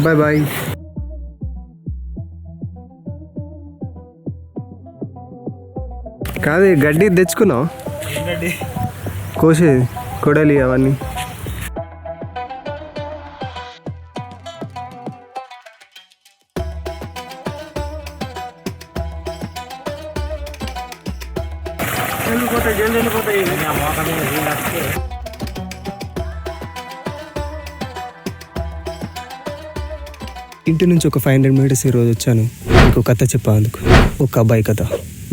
Bye bye. కాదు గడ్డి తెచ్చుకున్నావు? కోసేది కొడాలి అవన్నీ. ఇంటి నుంచి ఒక 500 మీటర్స్ ఈరోజు వచ్చాను మీకు కథ చెప్పేందుకు. ఒక అబ్బాయి కథ.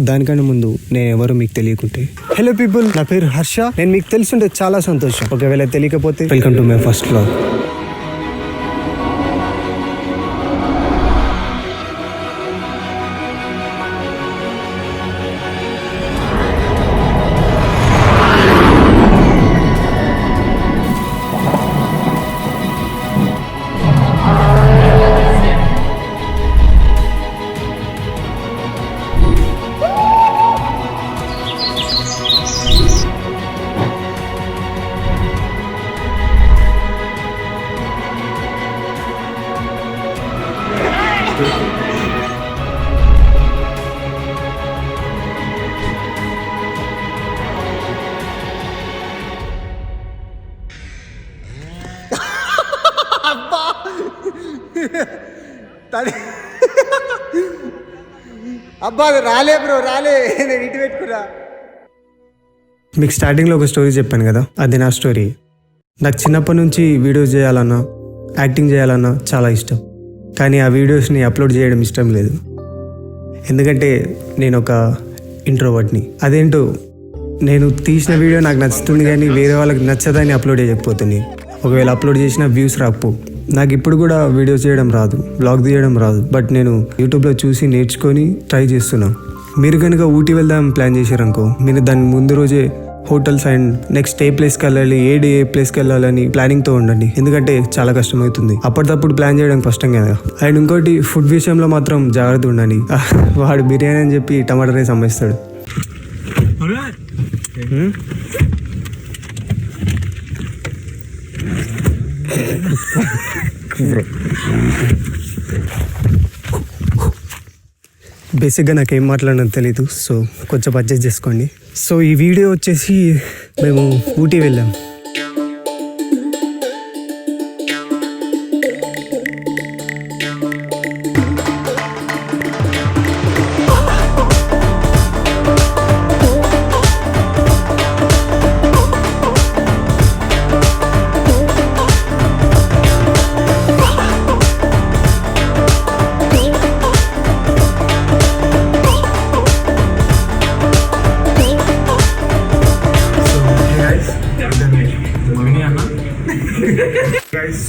దానికన్నా ముందు నేను ఎవరో మీకు తెలియకుంటే, హలో పీపుల్, నా పేరు హర్ష. నేను మీకు తెలుసుంటే చాలా సంతోషం. ఒకవేళ తెలియకపోతే welcome to my first vlog. అబ్బా రాలే బ్రో, రాలే. నేను ఇటు పెట్టుకురా. మీకు స్టార్టింగ్లో ఒక స్టోరీ చెప్పాను కదా, అది నా స్టోరీ. నాకు చిన్నప్పటి నుంచి వీడియోస్ చేయాలన్నా, యాక్టింగ్ చేయాలన్నా చాలా ఇష్టం. కానీ ఆ వీడియోస్ని అప్లోడ్ చేయడం ఇష్టం లేదు. ఎందుకంటే నేను ఒక ఇంట్రోవర్ట్ని. అదేంటో నేను తీసిన వీడియో నాకు నచ్చుతుంది కానీ వేరే వాళ్ళకి నచ్చదని అప్లోడ్ చేయకపోతుంది. ఒకవేళ అప్లోడ్ చేసిన వ్యూస్ రాకపో. నాకు ఇప్పుడు కూడా వీడియోస్ చేయడం రాదు, బ్లాగ్ తీయడం రాదు. బట్ నేను యూట్యూబ్లో చూసి నేర్చుకొని ట్రై చేస్తున్నాను. మీరు కనుక ఊటీ వెళ్దాం ప్లాన్ చేశారనుకో, మీరు దాని ముందు రోజే హోటల్స్ అండ్ నెక్స్ట్ ఏ ప్లేస్కి వెళ్ళాలి, ఏ ప్లేస్కి వెళ్ళాలని ప్లానింగ్తో ఉండండి. ఎందుకంటే చాలా కష్టమవుతుంది. అప్పటికప్పుడు ప్లాన్ చేయడం కష్టం కదా. అండ్ ఇంకోటి, ఫుడ్ విషయంలో మాత్రం జాగ్రత్త ఉండండి. వాడు బిర్యానీ అని చెప్పి టమాటా రైస్ అమ్మేస్తాడు. బేసిక్గా నాకేం మాట్లాడడం తెలీదు, సో కొంచెం అడ్జస్ట్ చేసుకోండి. సో ఈ వీడియో వచ్చేసి మేము ఊటీ వెళ్ళాం.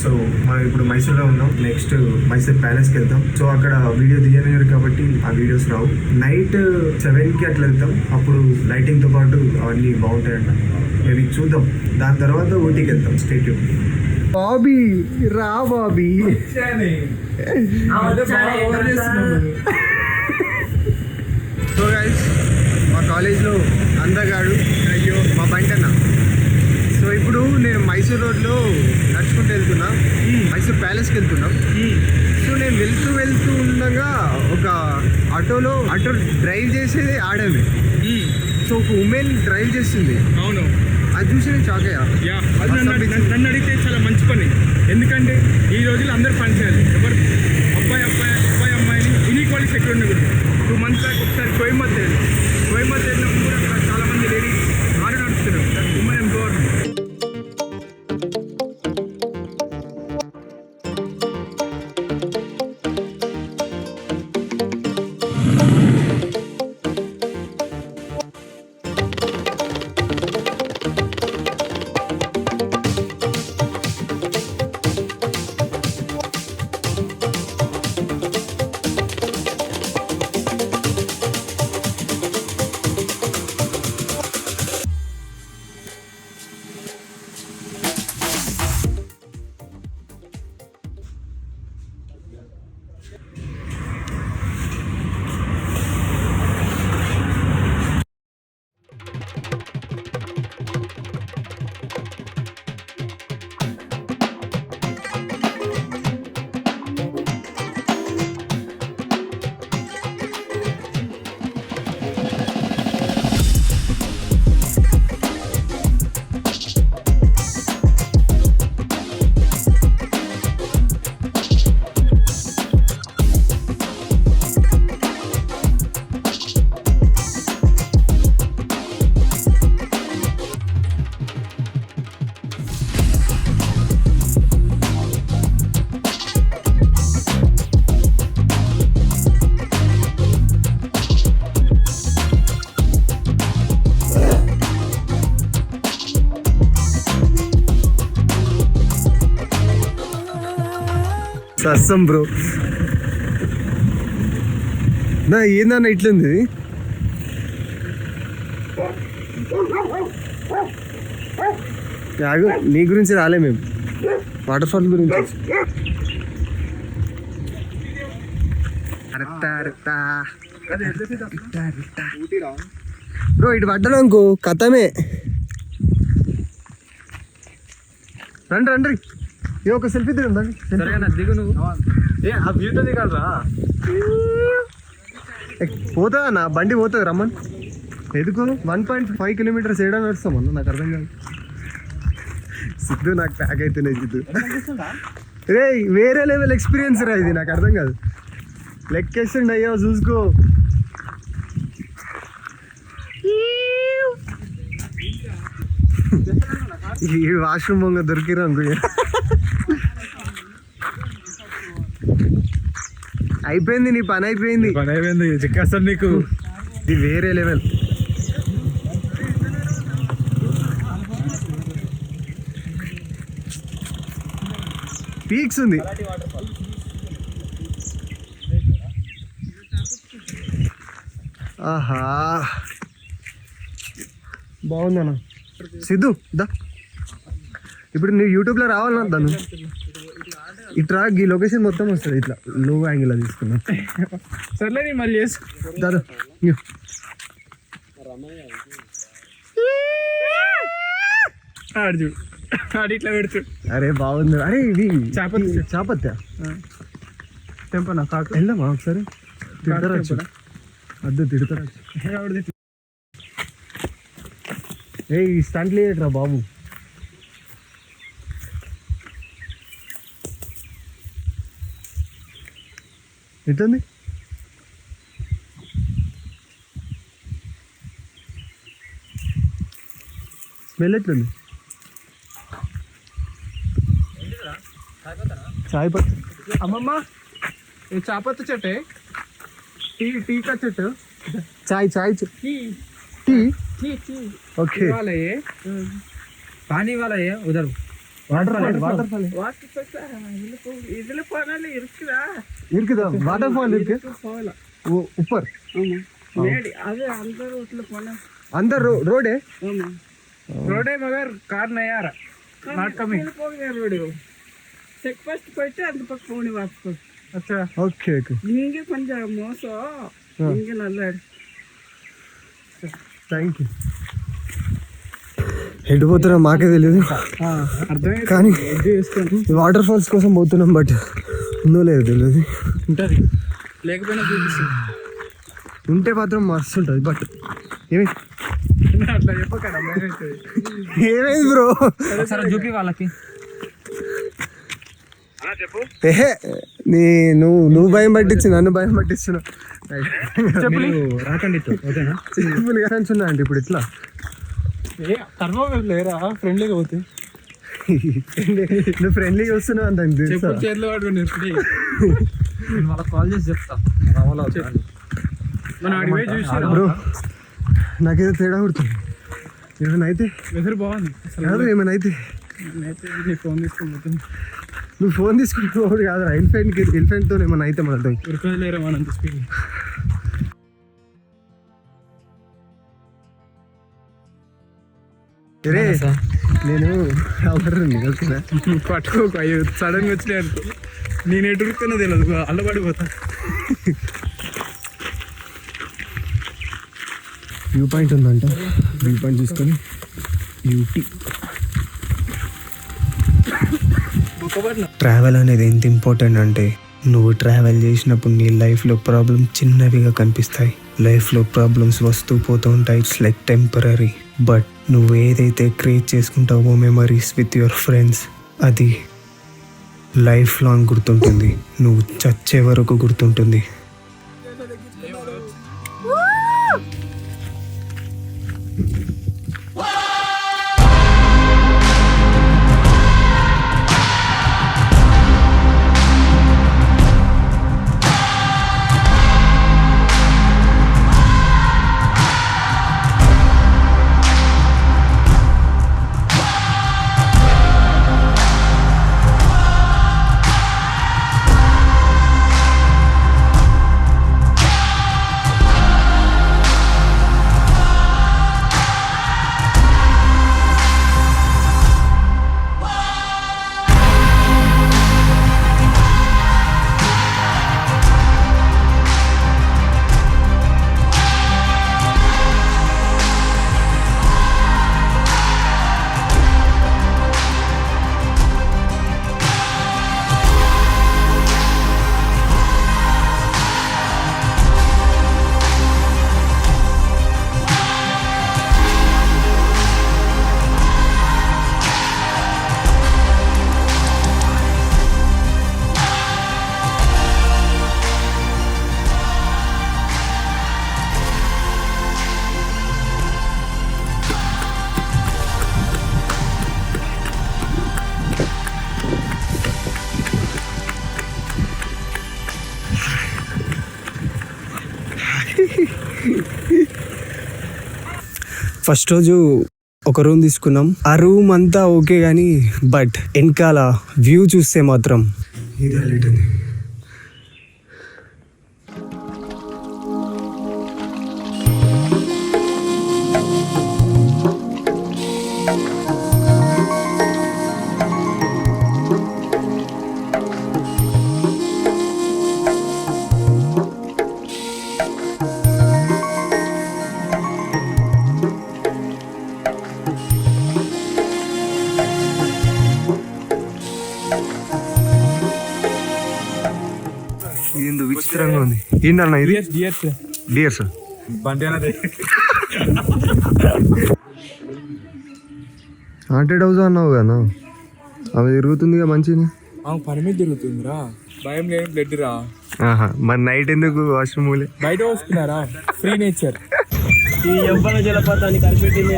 సో మనం ఇప్పుడు మైసూర్లో ఉన్నాం. నెక్స్ట్ మైసూర్ ప్యాలెస్కి వెళ్తాం. సో అక్కడ వీడియో తీయలేరు కాబట్టి ఆ వీడియోస్ రావు. నైట్ 7కి అట్లా వెళ్తాం. అప్పుడు లైటింగ్తో పాటు అవన్నీ బాగుంటాయంట. మేబీ చూద్దాం. దాని తర్వాత ఊటీకి వెళ్తాం. స్టేట్ బాబీ రా బాబీ. సో గైస్, మా కాలేజ్లో అందగాడు అయ్యో మా బంటన్న. సో ఇప్పుడు నేను మైసూర్ రోడ్లో నడుచుకుంటూ వెళ్తున్నా. మైసూర్ ప్యాలెస్కి వెళ్తున్నాం. సో నేను వెళ్తూ ఉండగా ఒక ఆటో డ్రైవ్ చేసేది ఆడమే. సో ఒక ఉమెన్ డ్రైవ్ చేస్తుంది. అవును, అది చూసి నేను షాక్ అయ్యా. నన్ను అడిగితే చాలా మంచి పని. ఎందుకంటే ఈ రోజుల్లో అందరూ పని చేయాలి. ఎవరు అబ్బాయి అమ్మాయిని ఇన్ఈక్వాలిటీస్ ఎక్కడ ఉండకూడదు. 2 months బ్యాక్ ఒకసారి కోయంబత్తూరు కూడా అక్కడ చాలామంది లేడీస్ ఆడ నడుస్తున్నారు. Women empowerment. సస్సం బ్రో. నా ఏందన్న ఇట్లుంది? ఆగు, నీ గురించి రాలే మేము, వాటర్ ఫాల్ గురించి. బ్రో ఇటు పడ్డాను అనుకో కథమే. రండి రండి, ఏ ఒక సెల్ఫీ దిగుందండి. దిగు నువ్వు. ఆ వ్యూతో దిగాలరా. పోతుందా నా బండి పోతుంది, రమ్మని. ఎందుకు 1.5 కిలోమీటర్స్ ఏడా నడుస్తామన్నా, నాకు అర్థం కాదు. సిద్ధు నాకు ప్యాక్ అవుతున్నాయి సిద్ధు. రే వేరే లెవెల్ ఎక్స్పీరియన్స్ రా ఇది, నాకు అర్థం కాదు. లెక్కేసండి అయ్యో చూసుకో. ఈ వాష్రూమ్ బొంగ దొరికిరా అనుకో. అయిపోయింది నీ పని, అయిపోయింది. చిక్కేస్తాను నీకు. ఇది వేరే లెవెల్. పీక్స్ ఉంది. ఆహా బాగుందన్న. సిద్ధు దా, ఇప్పుడు నువ్వు యూట్యూబ్లో రావాలన్నా దాన్ని ఇట్లా ఈ లొకేషన్ మొత్తం వస్తుంది ఇట్లా లో యాంగిల్ తీసుకున్నా. సర్లే నీ మళ్ళీ చేసు దాదా. ఆడు చూడు, ఆడు ఇట్లా పెడుతు. అరే బాగుంది. అరే ఇది చాపత్తి. చాపత్తా తెంపనా కాకు? వెళ్దామా ఒకసారి? తిడతారా? అద్దు తిడతారా? ఏ స్టంట్ లేట్రా బాబు. ఎట్లుంది? స్మెల్ ఎట్లుంది? చాయ్ పత్తి. అమ్మమ్మ ఈ చాపత్తి చెట్టే, టీకా చెట్టు. చాయ్ చాయ్ టీ. ओके वाला ये पानी वाला है उधर वाटर वाटर फॉल वाटर इधर पानी इरुक्कुदा इरुक्कुदा वाटर फॉल इरुक्कु फॉल वो ऊपर मेडी अरे अंदर उतले पोना अंदर रोड है रोड है मगर कार नहीं आ रहा not coming road check post పోయితే అంత పక్క పోని వాపస్. अच्छा ओके ओके ఇంగే కొంచెం మోసో ఇంగే నల్లాడు. Thank you. ఎటు పోతున్నా మాకే తెలియదు, అర్థమైంది. కానీ వాటర్ ఫాల్స్ కోసం పోతున్నాం, బట్ ఉందో లేదో తెలియదు. ఉంటుంది, లేకపోయినా చూపిస్తుంది. ఉంటే మాత్రం మస్తు ఉంటుంది. బట్ ఏమి అట్లా చెప్పకడా, ఏమైంది బ్రో? చూపి వాళ్ళకి. ఏహే నువ్వు భయం పట్టించి నన్ను భయం పట్టిస్తున్నావు. రాకండి ఓకేనా? సింపుల్ గా ఉన్నా అంటే ఇప్పుడు ఇట్లా లేరా ఫ్రెండ్లీగా పోతే. నువ్వు ఫ్రెండ్లీగా వస్తున్నావు అంత చేతిలో పడుకుని వాళ్ళకి కాల్ చేసి చెప్తా. మన అడిగే చూసి బ్రో నాకేదో తేడా కొడుతుంది. ఏమైనా అయితే వెదర్ బాగుంది కాదు, ఏమైనా అయితే నీ ఫోన్ తీసుకుని పోతుంది. నువ్వు ఫోన్ తీసుకుంటున్నావు కాదు, ఎలిఫెంట్తో ఏమైనా అయితే మన ఉరకలేరా మనంత స్పీడ్. రే నేను ఎవరు ఓకేనా? పట్టుకోకు, అయ్యో సడన్ గా వచ్చినాయి అనుకో, నేను ఎటు ఉరుకుతున్నా తెలియదు, అల్లబడిపోతా. వ్యూ పాయింట్ ఉందంట, వ్యూ పాయింట్ తీసుకొని బ్యూటీ. ట్రావెల్ అనేది ఎంత ఇంపార్టెంట్ అంటే, నువ్వు ట్రావెల్ చేసినప్పుడు నీ లైఫ్లో ప్రాబ్లమ్ చిన్నవిగా కనిపిస్తాయి. లైఫ్లో ప్రాబ్లమ్స్ వస్తూ పోతూ ఉంటాయి. It's like temporary. బట్ నువ్వు ఏదైతే క్రియేట్ చేసుకుంటావో మెమరీస్ విత్ యువర్ ఫ్రెండ్స్, అది లైఫ్ లాంగ్ గుర్తుంటుంది. నువ్వు చచ్చే వరకు గుర్తుంటుంది. ఫస్ట్ రోజు ఒక రూమ్ తీసుకున్నాం. ఆ రూమ్ అంతా ఓకే కానీ బట్ వెనకాల వ్యూ చూస్తే మాత్రం ఇది హైలైట్ ఉంది. ఇది విచిత్రంగా ఉంది. ఏంటన్నా ఇది? డియర్స్ హాంటెడ్ హౌస్ అన్నావు కదా, అవి తిరుగుతుందిగా మంచిగా. పని మీద తిరుగుతుందిరా, భయం లేని బ్లడ్ రా. మరి నైట్ ఎందుకు వాష్రూమ్ బయట వస్తున్నారా? Free nature. ఈ యవ్వన జలపాతాన్ని కనిపెట్టింది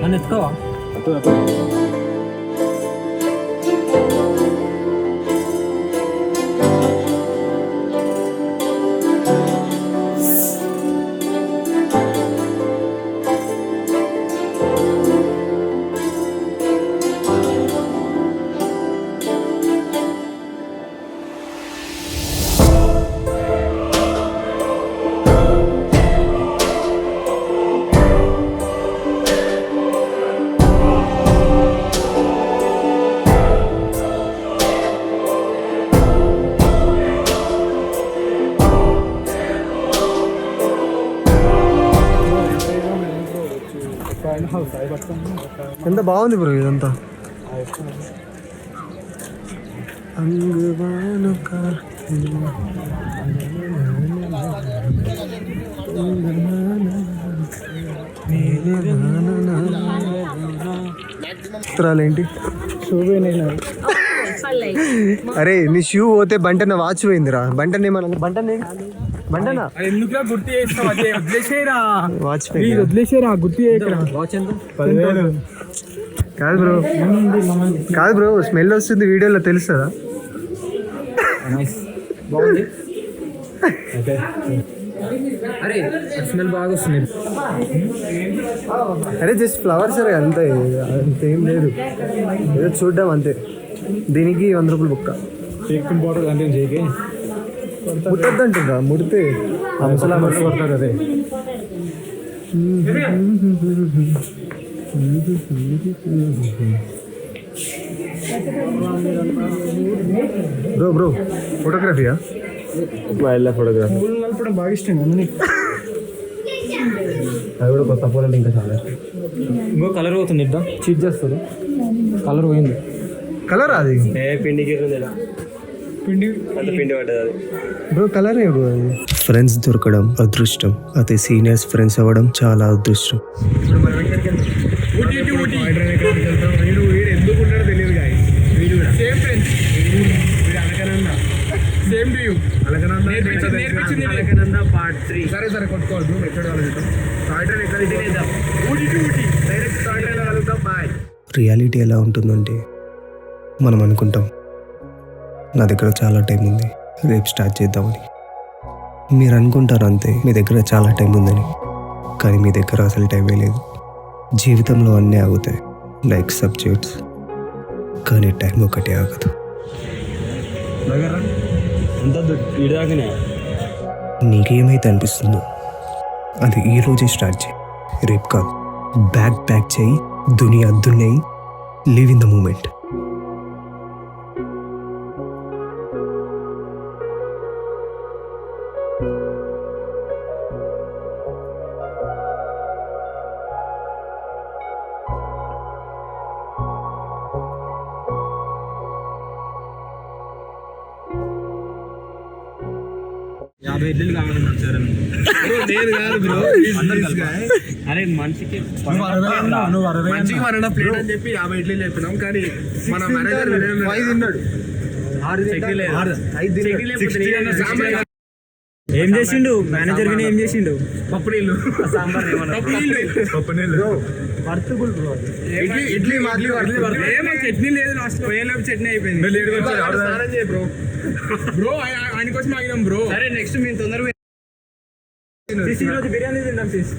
నన్ను ఎత్తుకోవా? ఎంత బాగుంది బ్రో ఇదంతా. ఏంటి అరే నీ షూ పోతే బంటన వాచ్ పోయిందిరా. బంటనా ఎందుకురా గుర్తు చేస్తావు? అదే వదిలేసేరా, వాచ్ వదిలేసేరా, గుర్తు చేయకరా. వాచ్ ఎంత? 10,000. కాదు బ్రో స్మెల్ వస్తుంది వీడియోలో తెలుస్తుందా? బాగుంది. అరే స్మెల్ బాగా వస్తుంది. అరే జస్ట్ ఫ్లవర్స్ అంతే, అంతేం లేదు, ఏదో చూడ్డం అంతే. దీనికి 100 రూపాయలు బుక్క. ముట్టద్దంటుందా? ముడితే ఆ ముసలా కొడతారు. అదే బ్రో ఫోటోగ్రఫీయా? వైల్డ్ లైఫ్ ఫోటోగ్రఫీ నడపడం బాగా ఇష్టం కదా నీకు? అది కూడా కొత్త ఫోటోలు ఇంకా చాలా. ఇంకో కలర్ పోతుంది, ఇద్దాం చీట్ చేస్తారు. కలర్ పోయింది. కలర్ అది పిండికి పిండి పడ్డది అది బ్రో. కలర్ బ్రో అది. ఫ్రెండ్స్ దొరకడం అదృష్టం, అదే సీనియర్స్ ఫ్రెండ్స్ అవ్వడం చాలా అదృష్టం. ఎందుకు ఉంటాడో తెలియదు గాయ. Same friends, same to you. Alaknanda part 3. సరే కొట్టుకోవద్దు. ఎక్కడ డైరెక్ట్ బాయ్. రియాలిటీ ఎలా ఉంటుందంటే మనం అనుకుంటాం నా దగ్గర చాలా టైం ఉంది, రేపు స్టార్ట్ చేద్దామని. మీరు అనుకుంటారు అంతే, మీ దగ్గర చాలా టైం ఉందని. కానీ మీ దగ్గర అసలు టైమే లేదు. జీవితంలో అన్నీ ఆగుతాయి, లైక్ సబ్జెక్ట్స్, కానీ టైం ఒకటి ఆగదు. నీకేమైతే అనిపిస్తుందో అది ఈరోజే స్టార్ట్ చేయి, రేపు కాదు. బ్యాగ్ ప్యాక్ చేయి, దునియా దున్నయి, లివ్ ఇన్ ద మూమెంట్. యాభై ఇడ్లీలు కావాలన్నాడు సార్. నేను కాదు బ్రో, అరే మనిషికి మంచిగా మన ప్లేట్ అని చెప్పి 50 ఇడ్లీలు చెప్పినాం, కానీ మన మేనేజర్ 5 తిన్నాడు. ఏం చేసిండు మేనేజర్ గానీ? ఏం చేసిండు? పప్పు నీళ్ళు, సాంబార్ పప్పు నీళ్ళు వర్తబుల్ బ్రో. ఇడ్లీ ఏమో చట్నీ లేదు, లాస్ట్ పోయేలోపు చట్నీ అయిపోయింది. బ్రో బ్రో ఆయన కోసం ఆగినాం బ్రో. సరే నెక్స్ట్ మేము తొందరగా ఈరోజు బిర్యానీ తిందాం తీసి.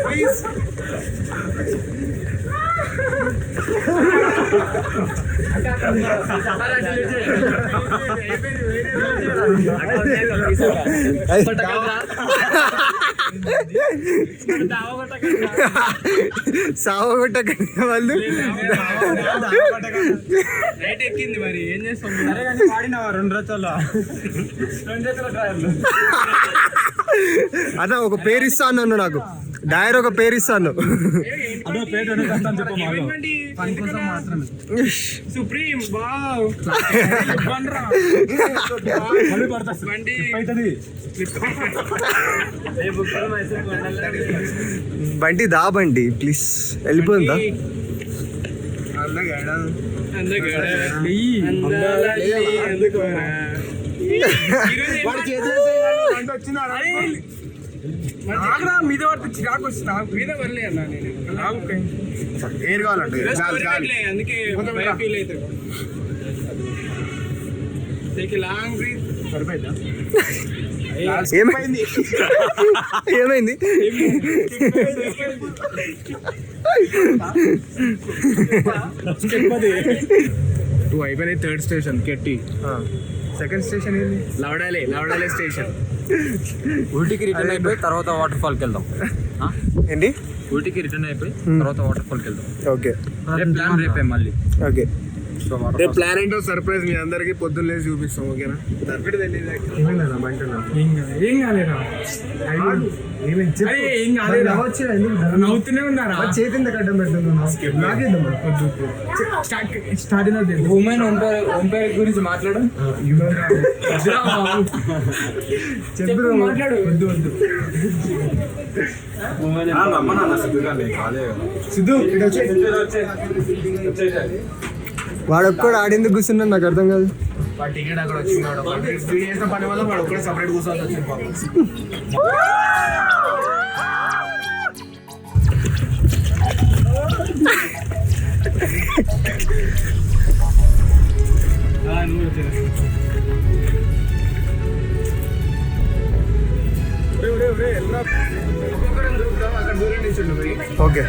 ప్లీజ్ సావగొట్టకండి వాళ్ళు. రేట్ ఎక్కింది, మరి ఏం చేస్తాం? వాడినావా 2 రచాలు అన్న ఒక పేరు ఇస్తా అన్నాను, నాకు డైర్ ఒక పేరు ఇస్తాను. సుప్రీం వావ్ బండి దా బండి ప్లీజ్, వెళ్ళిపోయిందా? మీద పడితే చిరాకు వచ్చింది, మీద వరలే అన్న. నేను ఏం కావాలంటే అందుకే ఫీల్ అవుతుంది. లాంగ్ బ్రీత్ సరిపోయిందా? ఏమైంది? ఏమైంది? టూ అయిపోయినాయి. 3rd station కెట్టి. 2nd స్టేషన్ ఏంది? లవడాలే స్టేషన్. ఊటీకి రిటర్న్ అయిపోయి తర్వాత వాటర్ ఫాల్కి వెళ్దాం. ఏంటి? ఊటీకి రిటర్న్ అయిపోయి తర్వాత వాటర్ ఫాల్కి వెళ్దాం. ఓకే ప్లాన్ రేపే మళ్ళీ. ఓకే రేపు ప్లాన్ ఏంటో సర్ప్రైజ్ మీ అందరికి పొద్దున్న లేచి చూపిస్తాం. ఓకేనా? ఏం కాలేదా? నవ్వుతూనే ఉన్నారా? చేతింద కట్టం పెడుతున్నా. స్టార్టింగ్ ఉమెన్ ఒంపైర్ గురించి మాట్లాడు. చెప్పు, మాట్లాడు. వద్దు సిద్ధు వాడొక్కడు ఆడేందుకు కూర్చున్నాడు నాకు అర్థం కాదు. వాడు టికెట్ అక్కడ వచ్చినాడు. 3 చేసిన పని వల్ల వాడు ఒక్కడే సపరేట్ కూర్చోవాల్సి వచ్చింది పాపం. అక్కడ దూరం నుంచి ఉండు. ఓకే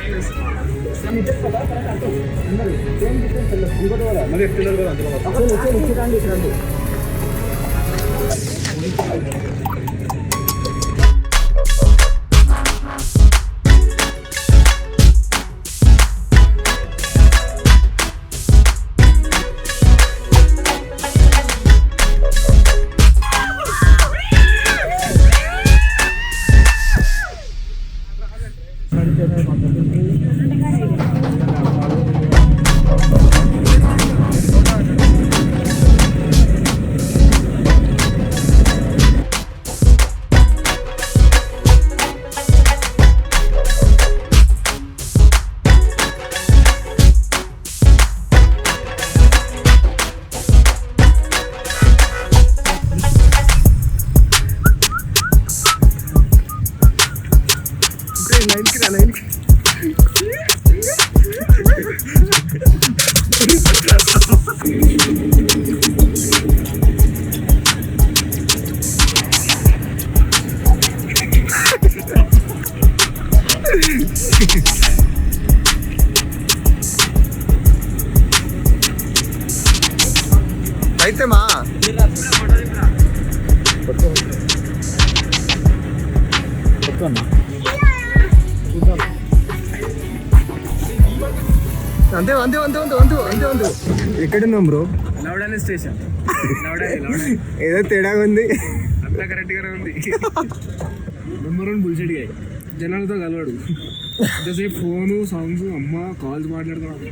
అయితే మా కొత్త అంతే అంతే అంతే అంతే అంతే అంతే అంతే ఎక్కడున్నాం బ్రో? లౌడానే స్టేషన్. ఏదో తేడాగా ఉంది. అంతా కరెక్ట్గానే ఉంది. Number 1 bullshit guy. జనాలతో కలవాడు. ఎంతసేపు ఫోను సాంగ్స్ అమ్మ కాల్స్ మాట్లాడుతున్నాడు.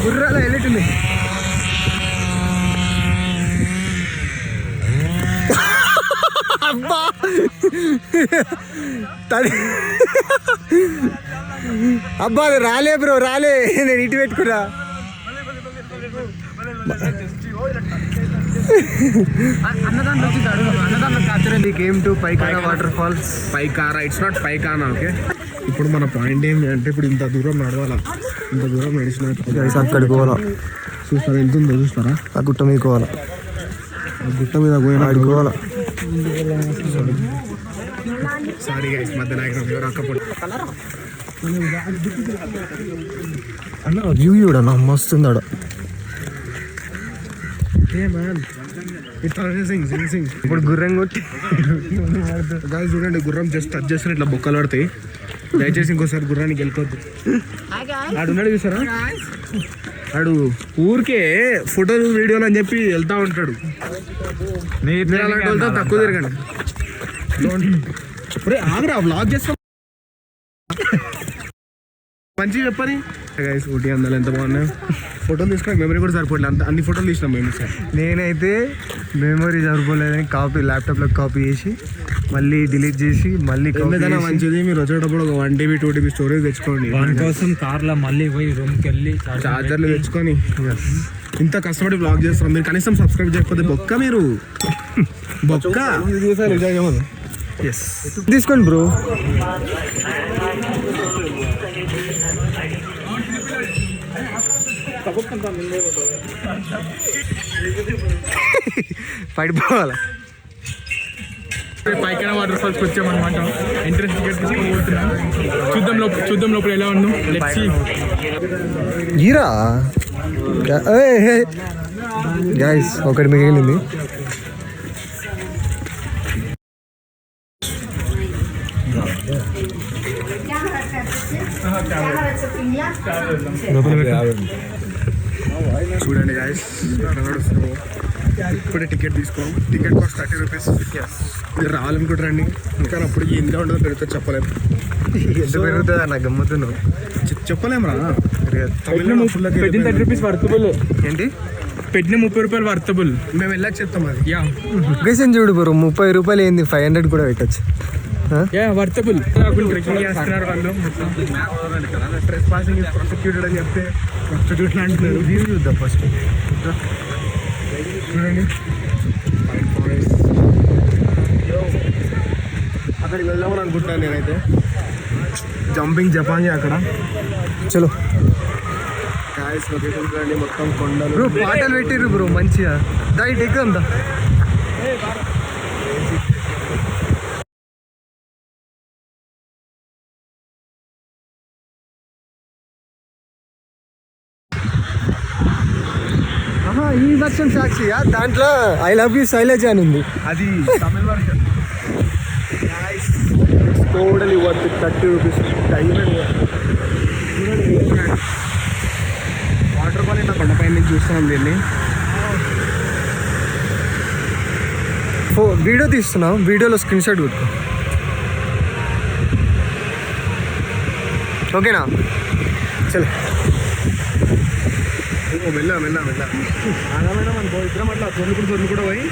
గుర్రాలు హైలైట్ ఉంది. అబ్బా అబ్బా అది రాలే బ్రో, రాలే. నేను ఇటు పెట్టుకురా. Came to Pykara water falls. Pykara, it's not Pykana. Okay, ఇప్పుడు మన పాయింట్ ఏంటి అంటే ఇప్పుడు ఇంత దూరం నడవాలా. ఇంత దూరం నడిచిన అక్కడికి పోవాలా. చూస్తారా ఎంత ఉందో చూస్తారా? ఆ గుట్ట మీద పోవాలా. ఆ గుట్ట మీద పోయినా పోవాలా. సారీ గైస్, మధ్య నాయకుడు అక్కపోతే అన్న వ్యూ చూడన్నా మస్తు ఉంది ఆడ. ఇప్పుడు గుర్రం కొట్టి గాయస్ చూడండి, గుర్రం జస్ట్ టచ్ చేస్తే ఇట్లా బొక్కలు పడతాయి. దయచేసి ఇంకోసారి గుర్రానికి వెళ్ళిపోద్దు. ఆడున్నాడు చూసారా, ఆడు ఊరికే ఫోటోలు వీడియోలు అని చెప్పి వెళ్తా ఉంటాడు. మీరు అలాంటి వెళ్తా తక్కువ తిరగండి. ఆగరా, వ్లాగ్ చేస్తాం మంచిగా చెప్పని. గైస్ ఊటీ అందాలు ఎంత బాగున్నాయి. ఫోటోలు తీసుకొని మెమరీ కూడా సరిపోలేదు. అంత అన్ని ఫోటోలు తీసినాం మేము. నేనైతే మెమరీ సరిపోలేదని ల్యాప్టాప్లో కాపీ చేసి మళ్ళీ డిలీట్ చేసి మళ్ళీ ఏదైనా మంచిది మీరు వచ్చేటప్పుడు ఒక 1 TB 2 TB స్టోరేజ్ తెచ్చుకోండి. కోసం కార్లో మళ్ళీ పోయి రూమ్కి వెళ్ళి చార్జర్లు తెచ్చుకొని ఇంత కష్టపడి బ్లాగ్ చేస్తాం. మీరు కనీసం సబ్స్క్రైబ్ చేయకపోతే బొక్క మీరు బొక్క. తీసుకోండి బ్రో. పడిపోవాలా. పైకారా వాటర్ ఫాల్స్కి వచ్చామన్నమాట. ఎంట్రెన్స్ టికెట్ తీసుకుంటున్నాం. చూద్దాం లోపల ఎలా ఉన్నాం. Let's see. గీరా గైస్ ఒకటి మిగిలింది. చూడండి గాయస్ నడుస్తున్నాము. ఇప్పుడే టికెట్ తీసుకోం. Ticket cost 30 rupees. మీరు రావాలనుకుంటారండి, కానీ అప్పుడు ఎంత ఉండదో పెరుగుతుంది చెప్పలేము. ఎంత పెరుగుతుంది అన్న గమ్మతున్నావు. చెప్పలేము రా. పెట్టిన 30 రూపీస్ వర్తబుల్. ఏంటి పెట్టిన 30 రూపాయలు వర్తబుల్. మేము వెళ్ళాక చెప్తాం అది. యా లొకేషన్ చూడు బ్రో, 30 రూపాయలు ఏంది, 500 కూడా పెట్టచ్చు. Yeah worthable. చేస్తున్నారు వాళ్ళు. స్ట్రెస్ పాసింగ్ ఇస్ ప్రాసిక్యూటెడ్ అని చెప్తే ప్రాసిక్యూట్ అంటున్నారు. వ్యూ చూద్దాం ఫస్ట్. చూడండి అక్కడికి వెళ్దామని అనుకుంటున్నాను నేనైతే. జంపింగ్ జపాన్ అక్కడ చలో గాయస్ లొకేషన్ చూడండి, మొత్తం కొండలు. బ్రో పాటలు పెట్టిర్రు బ్రో మంచిగా. దైట్ ఎక్కువ ఈ వర్షన్ సాక్షిగా దాంట్లో ఐ లవ్ యూ శైలజ అని ఉంది. అది Tamil version. Totally worth 30 rupees. Water fall ఇట్లా కొండపైన నుంచి చూస్తున్నాం దీన్ని. వీడియో తీస్తున్నాం, వీడియోలో స్క్రీన్ షాట్ కొట్టుకో. ఓకేనా చలో. వెళ్ళాం ఆగమైనా మనకు ఇద్దరం అట్లా తొన్ను కూడా పోయి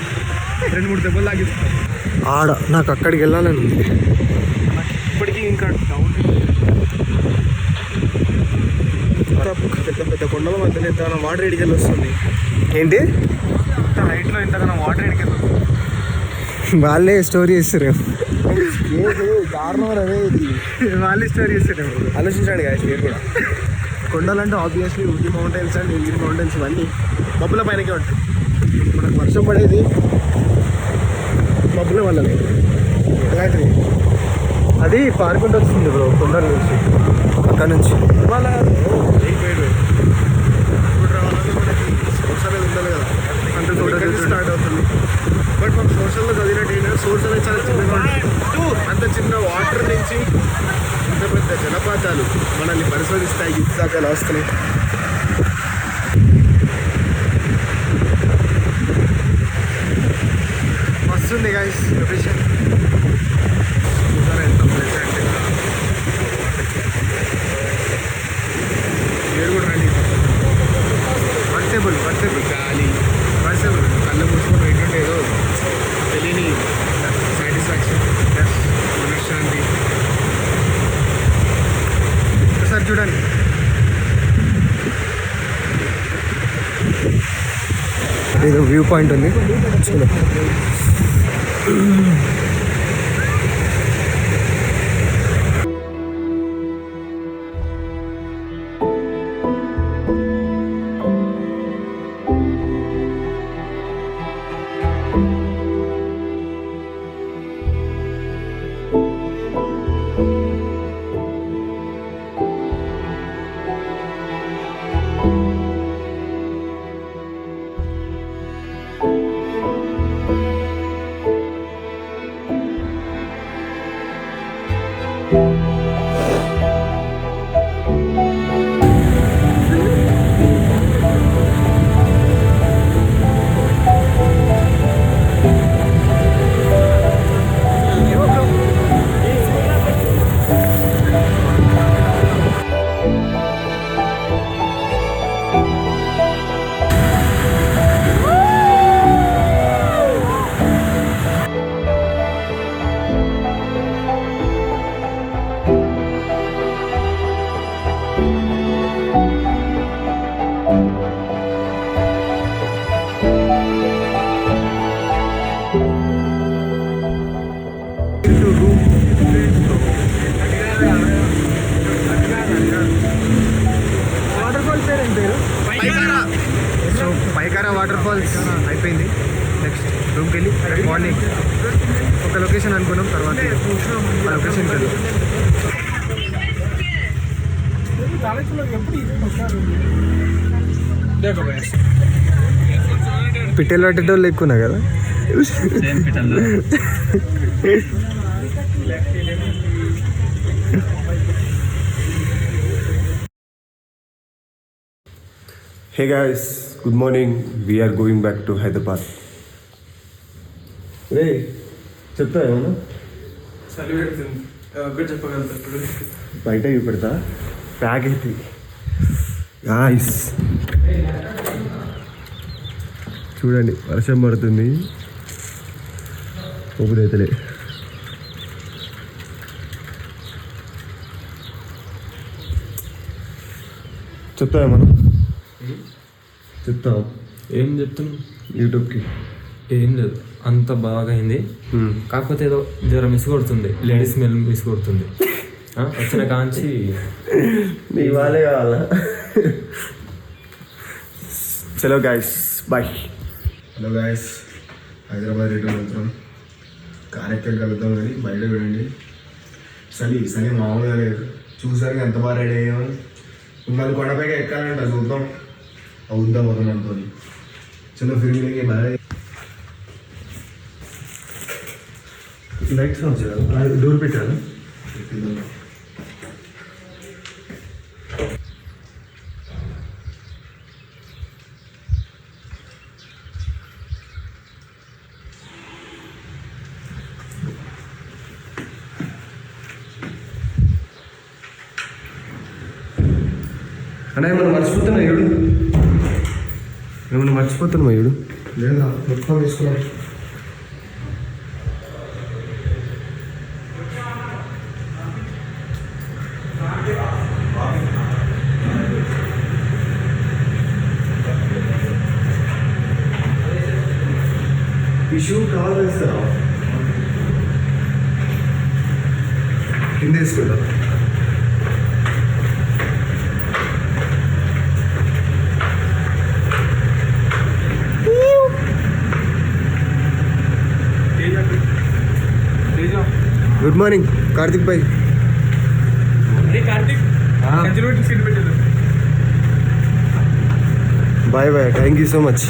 2-3 దెబ్బలు లాగిస్తాం. ఆడ నాకు అక్కడికి వెళ్ళాలని ఉంది. ఇప్పటికీ ఇంకా డౌన్ పెద్ద కొండల మధ్యలో ఎంతగానో వాటర్ ఎడికెళ్ళి వస్తుంది. ఏంటి ఇంత హైట్లో ఎంతగానో వాటర్ ఎడికెళ్ళి వస్తుంది. వాళ్ళే స్టోరీ ఇస్తారు. కారణం అదే ఇది. వాళ్ళే స్టోరీ ఇస్తారు. ఆలోచించండి గాయస్ మీరు కూడా. కొండలంటే obviously Ooty mountains and Nilgiri mountains ఇవన్నీ మబ్బుల పైనకే ఉంటాయి. మనకు వర్షం పడేది మబ్బుల వల్లనే. అలాంటిది అది పారుకుంటూ వస్తుంది బ్రో కొండల నుంచి, అక్కడ నుంచి. ఇవాళ ఇప్పుడు రావాలంటే మనకి సోర్స్ అనేది ఉండాలి కదా, అంటే సోర్స్ స్టార్ట్ అవుతుంది. బట్ మనం సోషల్లో చదివినట్టు ఏంటంటే సోర్స్ అనేది చాలా చిన్నగా ఉంటుంది. అంత చిన్న వాటర్ నుంచి ఇంత పెద్ద జలపాతాలు మనల్ని పరిశోధిస్తాయి. యుద్ధ దాకా ఎలా వస్తున్నాయి. వస్తుంది గాయస్ లొకేషన్. ఎంత ప్లెజెంట్గా ఏడు కూడా రండి. వర్సెబుల్ గాలి వర్సెబుల్ కళ్ళు మూసుకొని ఏంటంటే ఏదో తెలియని సాటిస్ఫాక్షన్, మనశ్శాంతి. ఒకసారి చూడండి. ఏదో వ్యూ పాయింట్ ఉంది చూడు. సో పైకారా వాటర్ ఫాల్స్ అయిపోయింది. నెక్స్ట్ రూమ్కి వెళ్ళి మార్నింగ్ ఒక లొకేషన్ అనుకున్నాం, తర్వాత ఆ లొకేషన్కి వెళ్ళి పిట్టెలు పట్టేటోళ్ళు ఎక్కువనా కదా. Hey guys, good morning. We are going back to Hyderabad. రే చెప్తా ఏమన్నా చలి పెడుతుంది ఒకటి చెప్పగలుగుతా ఇప్పుడు బయట చూపెడతా ప్యాక్ అయితే గాయ్స్ చూడండి వర్షం పడుతుంది ఊపిరైతలే చెప్తా ఏమన్నా చెప్తాం ఏం చెప్తున్నావు? యూట్యూబ్కి ఏం లేదు, అంత బాగా అయింది. కాకపోతే ఏదో జ్వరం మిస్ కొడుతుంది, లేడీస్ స్మెల్ మిస్ కొడుతుంది. వచ్చిన కాంచి నీ వాళ్ళే కావాలా చలో guys bye. Hello guys, Hyderabad return వెళ్తున్నాం. కార్ ఎక్కడ కలుగుతాం కానీ బయట చూడండి చలి మామూలుగా లేదు. చూసారు ఎంత బాగా రెడీ అయ్యాము. మళ్ళీ కొండపైకి ఎక్కాలంట, చూద్దాం అవుద్దాం అవుతాం అనుకోని. చలో ఫిల్మింగ్ బాగా లైట్స్ డోర్ పెట్టాను. అన్న ఏమన్నా మర్చిపోతున్నా ఇడు, ఏమన్నా మర్చిపోతున్నా ఇడు. లేదా మొత్తం తీసుకున్నాం. ఈ షూ కవర్ వేస్తారా కింద వేసుకుంటా. గుడ్ మార్నింగ్ కార్తిక్ భాయ్. కార్తీక్ కంచెలు పెట్టి సీట్ పెట్టేది. Bye bye, thank you so much.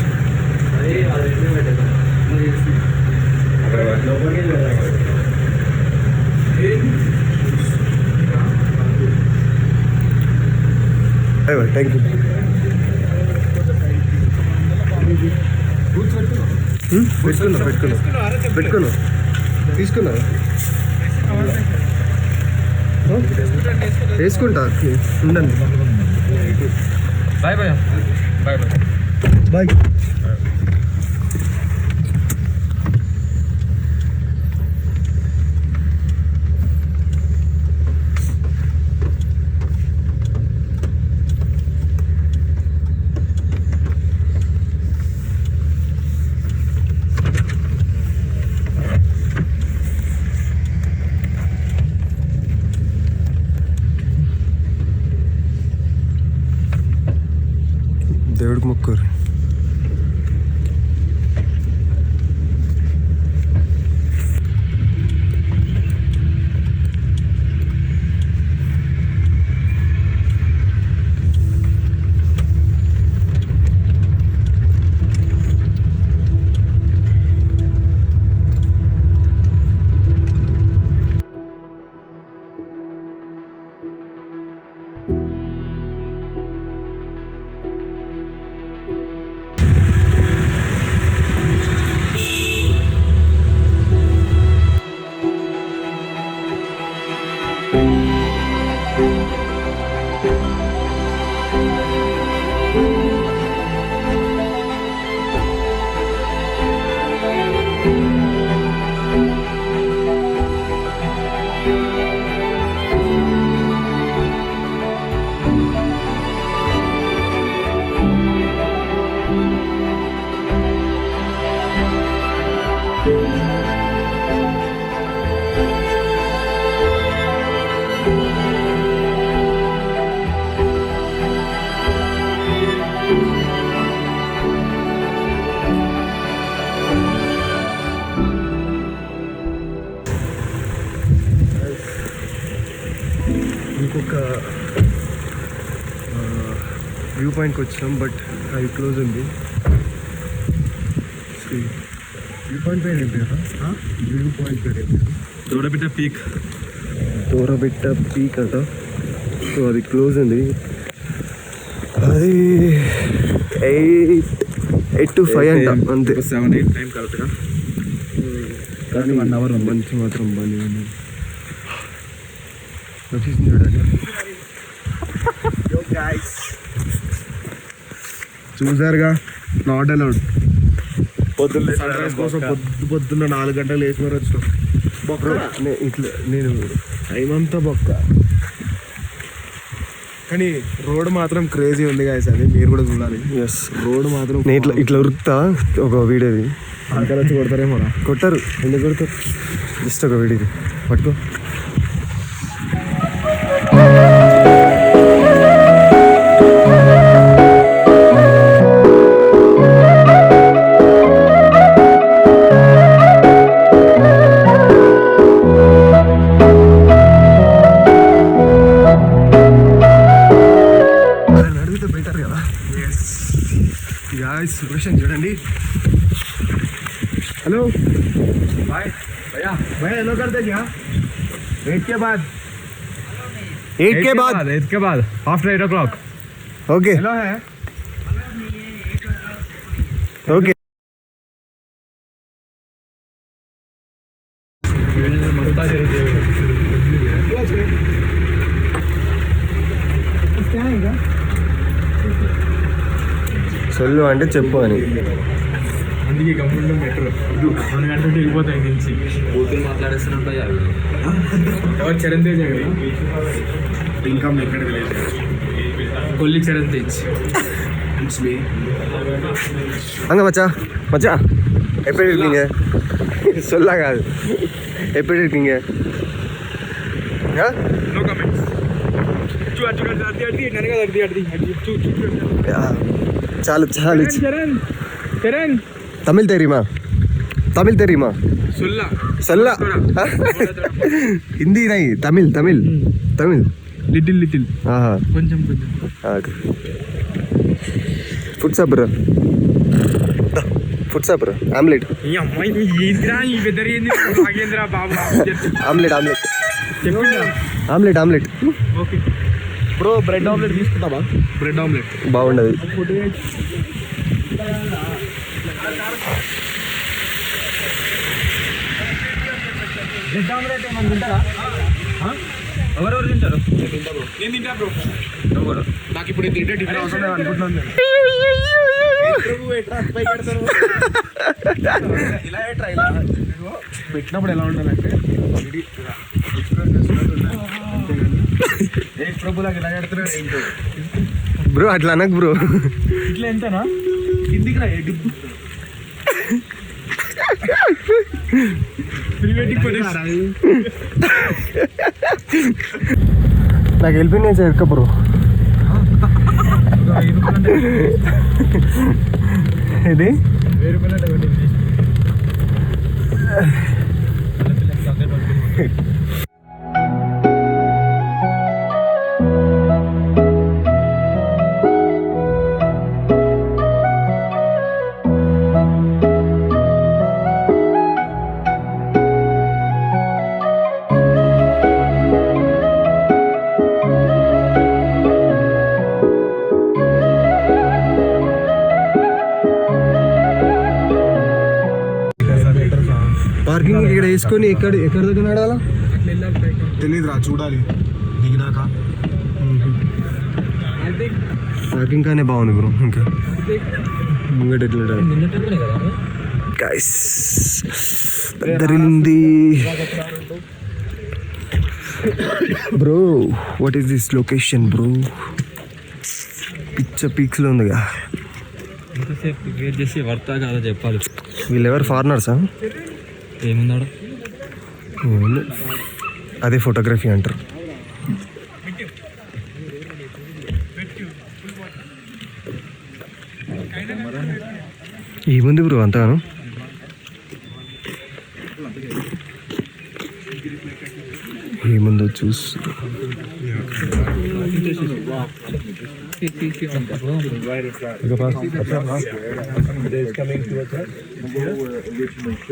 Bye bye, thank you. పెట్టుకున్నా తీసుకున్నా వేసుకుంటా ఉండండి. Bye bye bye bye bye. దేవుడికి మొక్కురు. ఇంకొక వ్యూ పాయింట్కి వచ్చినాం, బట్ అది క్లోజ్ ఉంది. వ్యూ పాయింట్ పేరు ఏంటి కదా? వ్యూ పాయింట్ పేరు ఏంటి? దూడబిడ్డ పీక్. దూరబెట్ట పీక్ అంట. సో అది క్లోజ్ ఉంది. అది 8 to 5 అంట అంతే. 7-8 టైం కరెక్ట్గా. కానీ 1 hour మంచి మాత్రం బాగా లొకేషన్ చూడండి. చూసారుగా, నాట్ అలౌడ్. పొద్దున్న సన్ రైజ్ కోసం పొద్దున్న 4 గంటలు లేచి మరి వచ్చినాం. ఇట్లా నేను టైం అంతా బొక్క. కానీ రోడ్ మాత్రం క్రేజీ ఉంది గాయస్, అది మీరు కూడా చూడాలి. ఎస్, రోడ్ మాత్రం నేను ఇట్లా ఉరుకుతా. ఒక వీడియోది అంకల్ వచ్చి కొడతారేమో. కొట్టారు, ఎందుకు కొడతారు? జస్ట్ ఒక వీడియోది పట్టుకో. అడిగితే బెటర్ కదా. గాయస్ లొకేషన్ చూడండి. हेलो బాయ్ భయ్యా. भैया हेलो कर दे क्या 8 के बाद 8 के बाद 8 के बाद आफ्टर 8 o'clock. ఓకే हेलो है ఓకే. సొల్లు అంటే చెప్పు అని. అందుకే గమ్ముండ మెట్రో 2 గంటలు వెళ్ళిపోతాయి నుంచి. కూతురు మాట్లాడేస్తున్నట్టు ఎవరు చరణ్ తేజ్ కదా, ఇంకా ఎక్కడ కొల్లి చరణ్ తేజ్. அங்கே மச்சா மச்சா எப்படி இருக்கீங்க? சொல்லாகாது. எப்படி இருக்கீங்க? No comments. చాలు చాలు. చరణ్ చరణ్ తమిళ్ தெரியுமா? తమిళ్ தெரியுமா? సుల్లా సొల్లా. హిందీ నై, తమిళ్ తమిళ్ తమిళ్. లిటిల్ లిటిల్ ఆహా, కొంచెం కొంచెం. ఫుడ్ సాబ్రా, ఫుడ్ సాబ్రా. ఆమ్లెట్ ఈ అమ్మాయి ఏంద్రా ఈ వెదర్ ఏంది నాగేంద్ర బాబు. ఆమ్లెట్ ఆమ్లెట్ చెప్పిందా? Omelette omelette. Okay bro bread omelette తీసుకుంటావా? బ్రెడ్ ఆమ్లెట్ బాగుండదు. బ్రెడ్ ఆమ్లెట్ ఏమన్నా తింటారా? ఎవరెవరు తింటారు? నేను తింటా బ్రో. ఎవరు? నాకు ఇప్పుడు తింటే టిఫిన్ అవసరం లేదు అనుకుంటున్నాను నేను. ఇలా ఎట్రా ఇలా పెట్టినప్పుడు ఎలా ఉండాలంటే ప్రభులాగా ఇలా పెడుతున్నాడు ఏంటో. బ్రో అట్లా అనకు బ్రో. ఇట్లా ఎంతనా? కిందికి రా డిబ్బు. నాకు వెళ్ళిపోయినా ఎక్క బ్రో. ఇది పార్కింగ్ ఇక్కడ వేసుకొని ఎక్కడి దగ్గర నడవాలా తెలియదురా, చూడాలి దిగినాక. పార్కింగ్ కానీ బాగుంది బ్రో. ఇంకా ముంగట ఎట్లా గైస్ పెద్దరింది bro. What is this location bro? పిచ్చ పీక్స్లో ఉందిగా. ఎంతసేపు వెయిట్ చేసి వర్తా కాదా చెప్పాలి. వీళ్ళు ఎవరు ఫారినర్సా? ఏముందాడు? అదే ఫోటోగ్రఫీ అంటారు. ఏముంది బ్రో అంతగాను? ఏముందో చూసి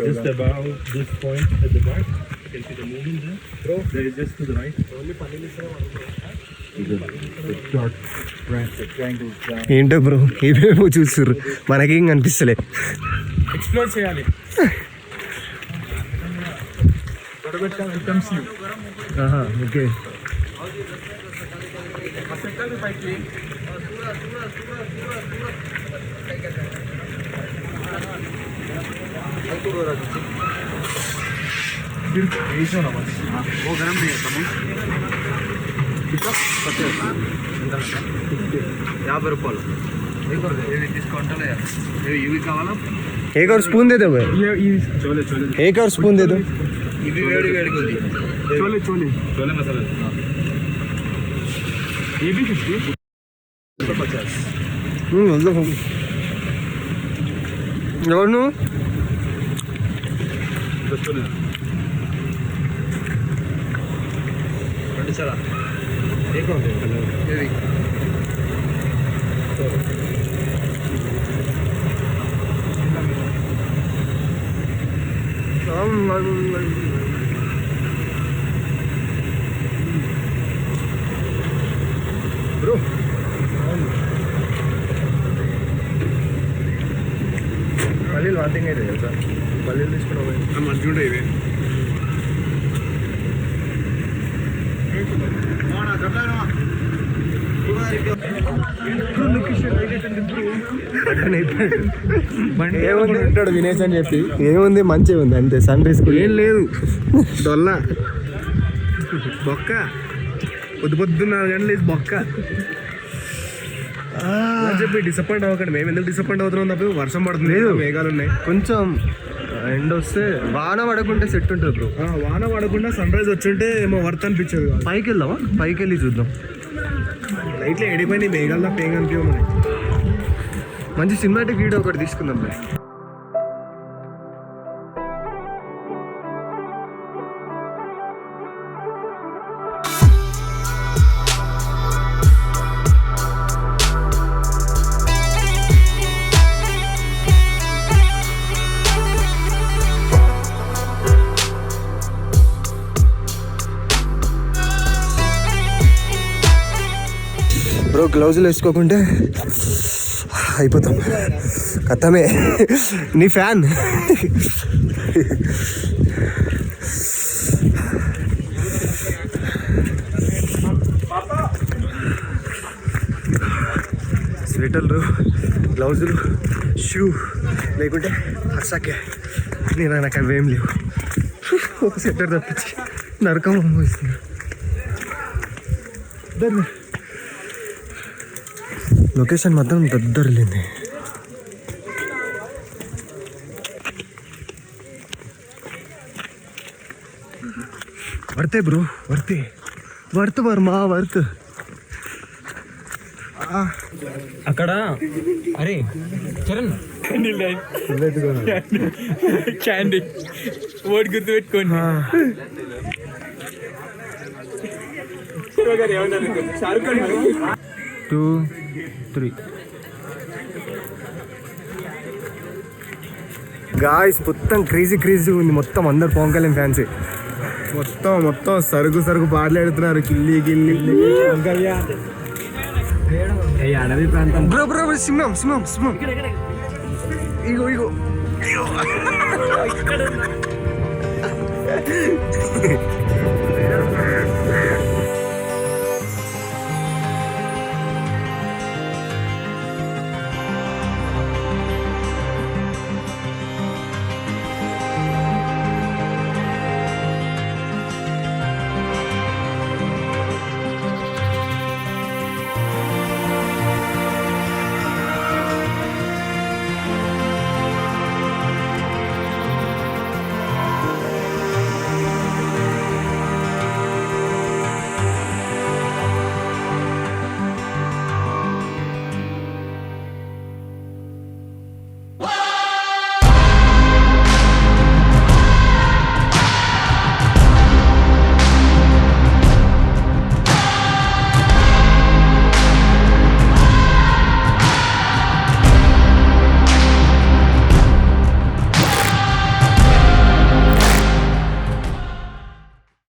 Just about this point at the back, you can see the movement there. There is just to the right. ఏంటో బ్రో ఏమేమో చూస్తుర్రు, మనకేం కనిపిస్తలే. ఎక్స్ప్లోర్ చేయాలి. ఓకే एक और स्पून दे दो भाई, एक और स्पून दे दो. చోలే చోలే చోలే మసాలా ये भी 50. ఎవరు నువ్వు? బ్రో పల్లీలు వాంటింగ్ అయితే తెలుసా, పల్లీలు తీసుకున్నావు మంచిగా ఉంటాయి ఇవి. ఏముంది ఉంటాడు వినేష్ అని చెప్పి, ఏముంది మంచిగా ఉంది అంతే. సన్ రైస్ ఏం లేదు, డొల్ల బొక్క, పొద్దున్న 4 గంటలు వేసి బొక్క అని చెప్పి డిసప్పాయింట్ అవ్వకండి. మేము ఎందుకు డిసప్పాయింట్ అవుతున్నాం తప్ప, వర్షం పడుతుంది, మేఘాలు ఉన్నాయి, కొంచెం ఎండ వస్తే వాన పడకుంటే సెట్ ఉంటుంది బ్రో. వాన పడకుండా సన్ రైజ్ వచ్చుంటే ఏమో వర్త్ అనిపించేది కాదు. పైకి వెళ్దామా, పైకి వెళ్ళి చూద్దాం. లైట్లో ఎడిపోయి మేఘాల్లో పేగ అనిపించమని మంచి సినిమాటిక్ వీడియో ఒకటి తీసుకుందాం మరి. బ్రో గ్లౌజులు వేసుకోకుంటే అయిపోతాం, కథమే. నీ ఫ్యాన్ స్వెటర్లు, గ్లౌజులు, షూ లేకుంటే అర్సాకే. నాకు అవేం లేవు, ఒక స్వెటర్ తప్పించి నరకం అనుభవిస్తున్నా. లొకేషన్ మాత్రం దగ్గరలేంది. వర్తే బ్రో, వర్తే, వర్త్ వర్మా, వర్త్. అక్కడ అరే చరణ్ క్యాండీ ఓడి గుర్తు పెట్టుకోండి. 2, 3 గాయ్స్ మొత్తం క్రేజీ ఉంది. మొత్తం అందరు పవన్ కళ్యాణ్ ఫ్యాన్సే. మొత్తం సరుకు పాటలు పెడుతున్నారు. కిల్లి అడవి ప్రాంతం. బ్రో సింహం ఇగో